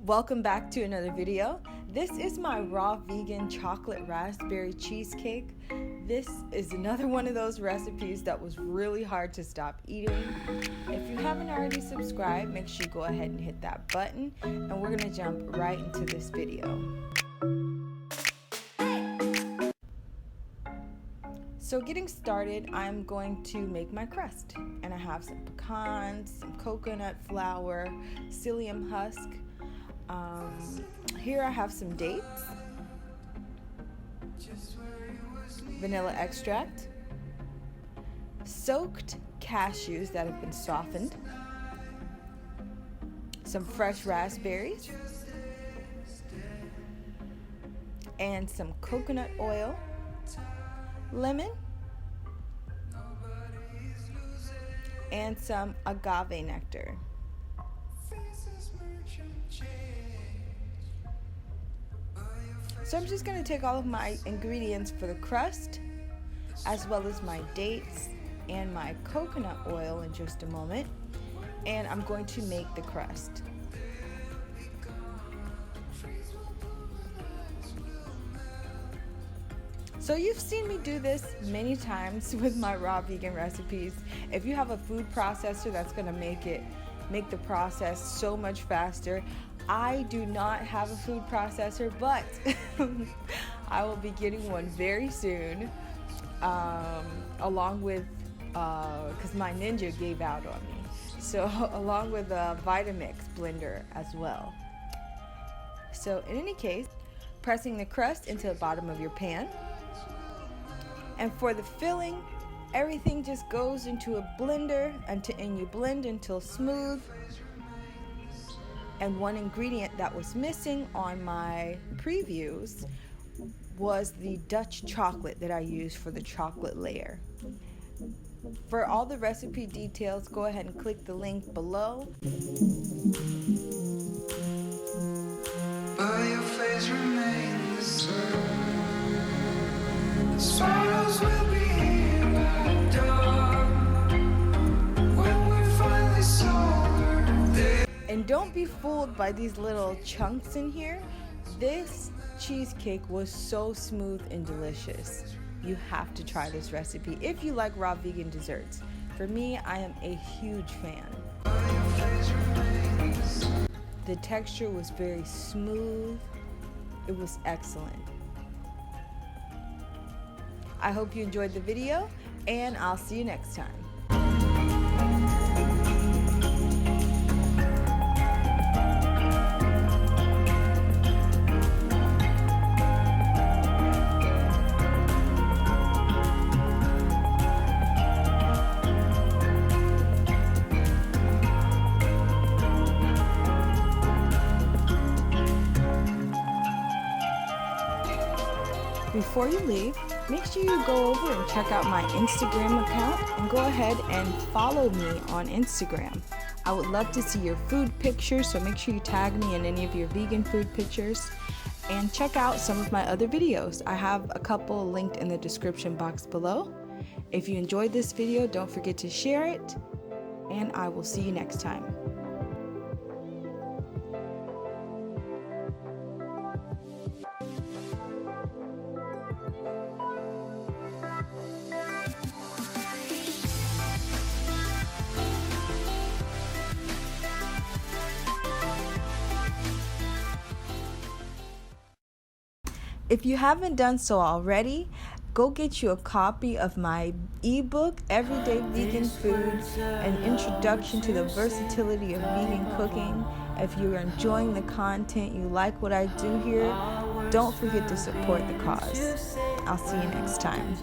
Welcome back to another video. This is my raw vegan chocolate raspberry cheesecake. This is another one of those recipes that was really hard to stop eating. If you haven't already subscribed, make sure you go ahead and hit that button, and we're gonna jump right into this video. So getting started, I'm going to make my crust, and I have some pecans, some coconut flour, psyllium husk. Here I have some dates, vanilla extract, soaked cashews that have been softened, some fresh raspberries, and some coconut oil, lemon, and some agave nectar. So I'm just going to take all of my ingredients for the crust, as well as my dates and my coconut oil in just a moment, and I'm going to make the crust. So you've seen me do this many times with my raw vegan recipes. If you have a food processor, that's going to make the process so much faster. I do not have a food processor, but I will be getting one very soon, along with, because my Ninja gave out on me, so along with a Vitamix blender as well. So in any case, pressing the crust into the bottom of your pan. And for the filling, everything just goes into a blender and you blend until smooth. And one ingredient that was missing on my previews was the Dutch chocolate that I used for the chocolate layer. For all the recipe details, go ahead and click the link below. But your face remains the same. The sorrows will be here at dawn when we're finally sober. And don't be fooled by these little chunks in here. This cheesecake was so smooth and delicious. You have to try this recipe if you like raw vegan desserts. For me, I am a huge fan. The texture was very smooth. It was excellent. I hope you enjoyed the video, and I'll see you next time. Before you leave, make sure you go over and check out my Instagram account and go ahead and follow me on Instagram. I would love to see your food pictures, so make sure you tag me in any of your vegan food pictures, and check out some of my other videos. I have a couple linked in the description box below. If you enjoyed this video, don't forget to share it, and I will see you next time. If you haven't done so already, go get you a copy of my ebook, Everyday Vegan Food, an introduction to the versatility of vegan cooking. If you're enjoying the content, you like what I do here, don't forget to support the cause. I'll see you next time.